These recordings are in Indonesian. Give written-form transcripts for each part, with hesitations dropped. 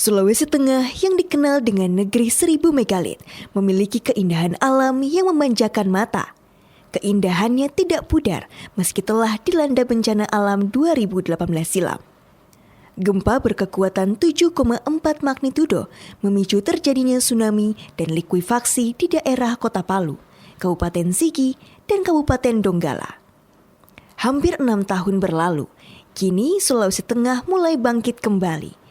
Sulawesi Tengah yang dikenal dengan negeri 1000 megalit memiliki keindahan alam yang memanjakan mata. Keindahannya tidak pudar meski telah dilanda bencana alam 2018 silam. Gempa berkekuatan 7,4 magnitudo memicu terjadinya tsunami dan likuifaksi di daerah Kota Palu, Kabupaten Sigi, dan Kabupaten Donggala. Hampir 6 tahun berlalu, kini Sulawesi Tengah mulai bangkit kembali.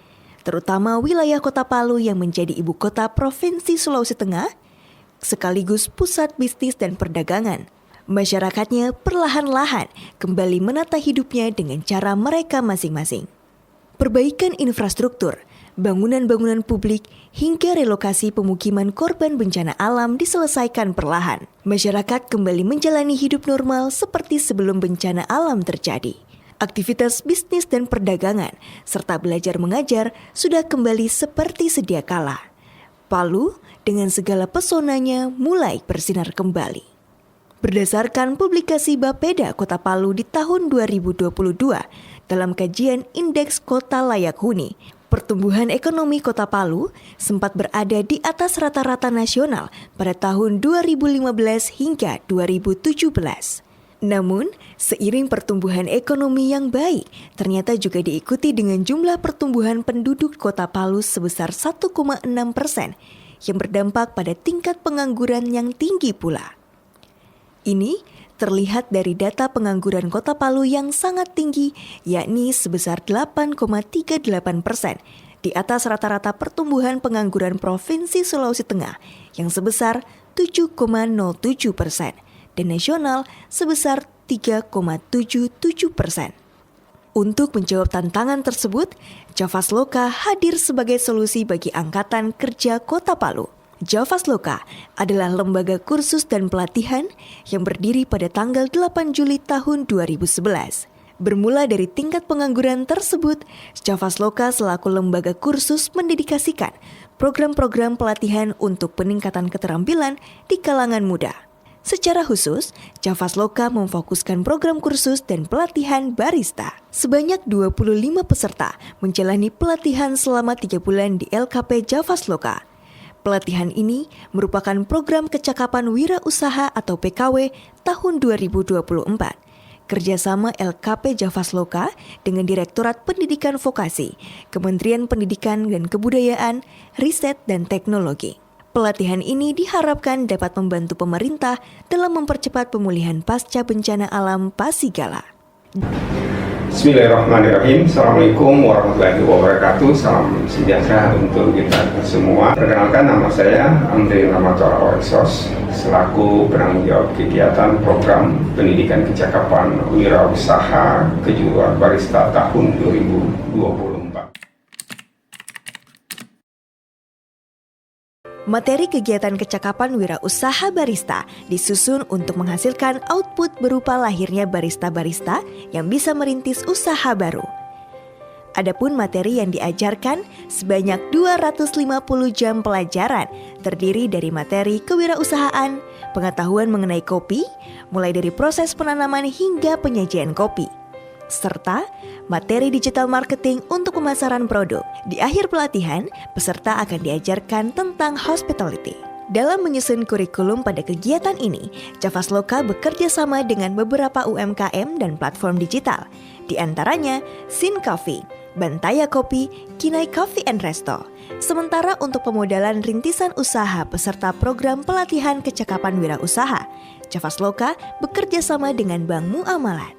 Terutama wilayah Kota Palu yang menjadi ibu kota Provinsi Sulawesi Tengah, sekaligus pusat bisnis dan perdagangan. Masyarakatnya perlahan-lahan kembali menata hidupnya dengan cara mereka masing-masing. Perbaikan infrastruktur, bangunan-bangunan publik, hingga relokasi pemukiman korban bencana alam diselesaikan perlahan. Masyarakat kembali menjalani hidup normal seperti sebelum bencana alam terjadi. Aktivitas bisnis dan perdagangan, serta belajar mengajar sudah kembali seperti sedia kala. Palu dengan segala pesonanya mulai bersinar kembali. Berdasarkan publikasi Bapeda Kota Palu di tahun 2022, dalam kajian Indeks Kota Layak Huni, pertumbuhan ekonomi Kota Palu sempat berada di atas rata-rata nasional pada tahun 2015 hingga 2017. Namun, seiring pertumbuhan ekonomi yang baik, ternyata juga diikuti dengan jumlah pertumbuhan penduduk Kota Palu sebesar 1,6%, yang berdampak pada tingkat pengangguran yang tinggi pula. Ini terlihat dari data pengangguran Kota Palu yang sangat tinggi, yakni sebesar 8,38%, di atas rata-rata pertumbuhan pengangguran Provinsi Sulawesi Tengah yang sebesar 7,07%. Dan nasional sebesar 3,77%. Untuk menjawab tantangan tersebut, Javasloka hadir sebagai solusi bagi Angkatan Kerja Kota Palu. Javasloka adalah lembaga kursus dan pelatihan yang berdiri pada tanggal 8 Juli tahun 2011. Bermula dari tingkat pengangguran tersebut, Javasloka selaku lembaga kursus mendedikasikan program-program pelatihan untuk peningkatan keterampilan di kalangan muda. Secara khusus, Javasloka memfokuskan program kursus dan pelatihan barista. Sebanyak 25 peserta menjalani pelatihan selama 3 bulan di LKP Javasloka. Pelatihan ini merupakan program kecakapan wirausaha atau PKW tahun 2024. Kerjasama LKP Javasloka dengan Direktorat Pendidikan Vokasi, Kementerian Pendidikan dan Kebudayaan, Riset dan Teknologi. Pelatihan ini diharapkan dapat membantu pemerintah dalam mempercepat pemulihan pasca bencana alam Pasigala. Bismillahirrahmanirrahim. Assalamualaikum warahmatullahi wabarakatuh. Salam sejahtera untuk kita semua. Perkenalkan, nama saya Andre Ramatora Oresos, selaku penanggung jawab kegiatan program pendidikan kecakapan wirausaha kejuruan barista tahun 2024. Materi kegiatan kecakapan wirausaha barista disusun untuk menghasilkan output berupa lahirnya barista-barista yang bisa merintis usaha baru. Adapun materi yang diajarkan sebanyak 250 jam pelajaran, terdiri dari materi kewirausahaan, pengetahuan mengenai kopi, mulai dari proses penanaman hingga penyajian kopi, serta materi digital marketing untuk pemasaran produk. Di akhir pelatihan, peserta akan diajarkan tentang hospitality. Dalam menyusun kurikulum pada kegiatan ini, Javasloka bekerja sama dengan beberapa UMKM dan platform digital, di antaranya Sin Coffee, Bantaya Kopi, Kinai Coffee and Resto. Sementara untuk pemodalan rintisan usaha peserta program pelatihan kecakapan wirausaha, Javasloka bekerja sama dengan Bank Muamalat.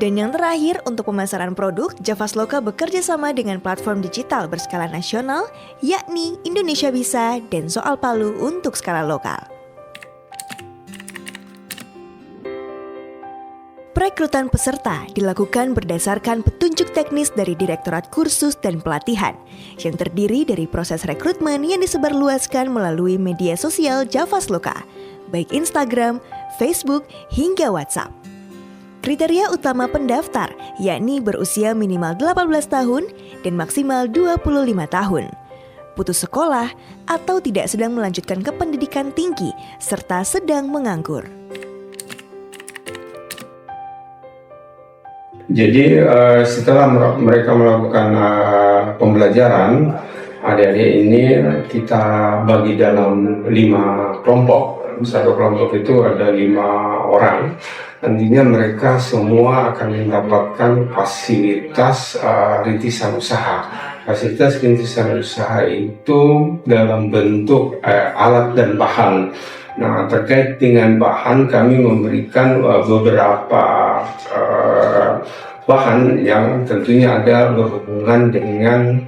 Dan yang terakhir, untuk pemasaran produk, Javasloka bekerja sama dengan platform digital berskala nasional, yakni Indonesia Bisa dan Soal Palu untuk skala lokal. Perekrutan peserta dilakukan berdasarkan petunjuk teknis dari Direktorat Kursus dan Pelatihan, yang terdiri dari proses rekrutmen yang disebarluaskan melalui media sosial Javasloka, baik Instagram, Facebook, hingga WhatsApp. Kriteria utama pendaftar yakni berusia minimal 18 tahun dan maksimal 25 tahun, putus sekolah atau tidak sedang melanjutkan ke pendidikan tinggi serta sedang menganggur. Jadi setelah mereka melakukan pembelajaran, Adik-adik ini kita bagi dalam 5 kelompok. Satu kelompok itu ada 5 orang. Nantinya mereka semua akan mendapatkan fasilitas rintisan usaha. Fasilitas rintisan usaha itu dalam bentuk alat dan bahan. Nah, terkait dengan bahan, kami memberikan beberapa bahan yang tentunya ada berhubungan dengan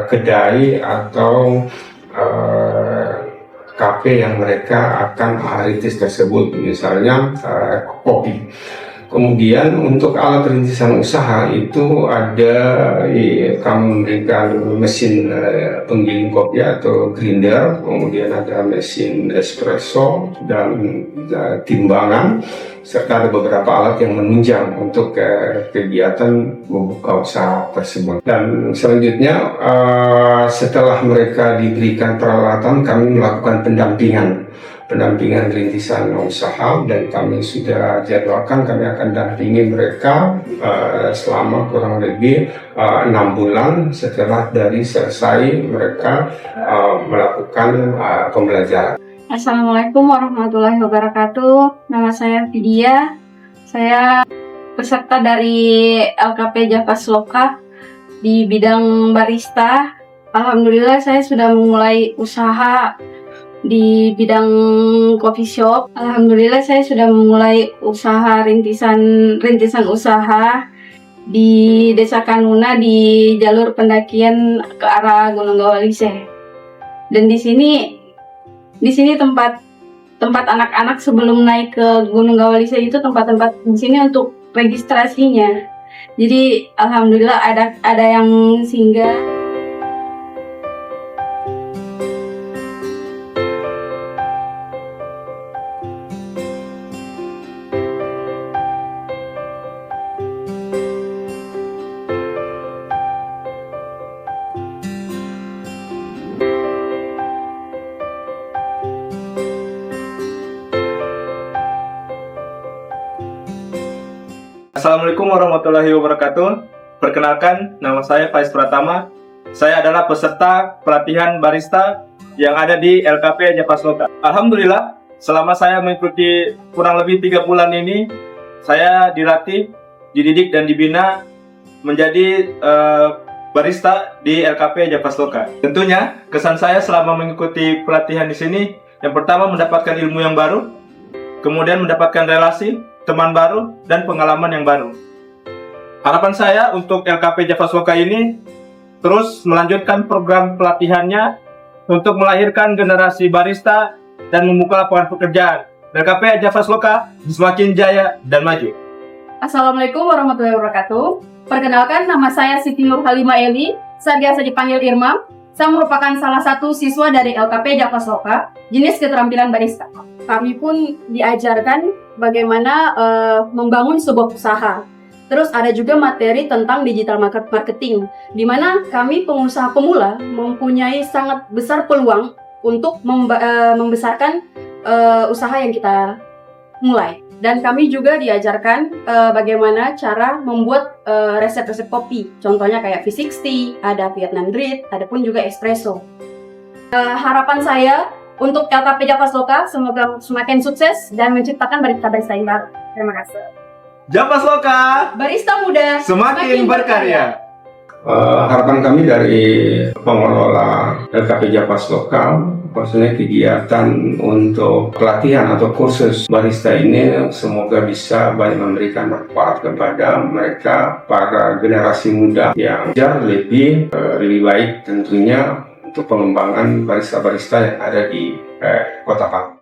kedai atau kafe yang mereka akan rintis tersebut, misalnya kopi. Kemudian untuk alat rintisan usaha itu ada kami memberikan mesin penggiling kopi atau grinder, kemudian ada mesin espresso dan timbangan, serta ada beberapa alat yang menunjang untuk kegiatan membuka usaha tersebut. Dan selanjutnya setelah mereka diberikan peralatan, kami melakukan pendampingan rintisan usaha, dan kami sudah jadwalkan kami akan dampingi mereka selama kurang lebih 6 bulan setelah dari selesai mereka melakukan pembelajaran. Assalamualaikum warahmatullahi wabarakatuh. Nama saya Vidya. Saya peserta dari LKP Javas Loka di bidang barista. Alhamdulillah saya sudah memulai usaha di bidang coffee shop. Alhamdulillah saya sudah memulai usaha rintisan usaha di Desa Kanuna di jalur pendakian ke arah Gunung Gawalise. Dan di sini tempat anak-anak sebelum naik ke Gunung Gawalise itu tempat-tempat di sini untuk registrasinya. Jadi alhamdulillah ada yang singgah. Assalamualaikum warahmatullahi wabarakatuh. Perkenalkan, nama saya Faiz Pratama. Saya adalah peserta pelatihan barista yang ada di LKP Javas Loka. Alhamdulillah, selama saya mengikuti kurang lebih 3 bulan ini, saya dilatih, dididik dan dibina menjadi barista di LKP Javas Loka. Tentunya, kesan saya selama mengikuti pelatihan di sini, yang pertama mendapatkan ilmu yang baru, kemudian mendapatkan relasi, teman baru, dan pengalaman yang baru. Harapan saya untuk LKP Javas Loka ini terus melanjutkan program pelatihannya untuk melahirkan generasi barista dan membuka lapangan pekerjaan. LKP Javas Loka semakin jaya dan maju. Assalamualaikum warahmatullahi wabarakatuh. Perkenalkan, nama saya Siti Nur Halimah Eli. Saya biasa dipanggil Irma. Saya merupakan salah satu siswa dari LKP Javas Loka, jenis keterampilan barista. Kami pun diajarkan bagaimana membangun sebuah usaha. Terus ada juga materi tentang digital marketing, di mana kami pengusaha pemula mempunyai sangat besar peluang untuk membesarkan usaha yang kita mulai. Dan kami juga diajarkan bagaimana cara membuat resep-resep kopi. Contohnya kayak V60, ada Vietnam Drip, ada pun juga espresso. Harapan saya untuk LKP Javas Loka semoga semakin sukses dan menciptakan barista-barista yang baru. Terima kasih. Javas Loka, Barista muda semakin berkarya. Harapan kami dari pengelola LKP Javas Loka, maksudnya kegiatan untuk pelatihan atau kursus barista ini semoga bisa banyak memberikan manfaat kepada mereka, para generasi muda yang jauh lebih baik tentunya untuk pengembangan barista-barista yang ada di Kota Palu.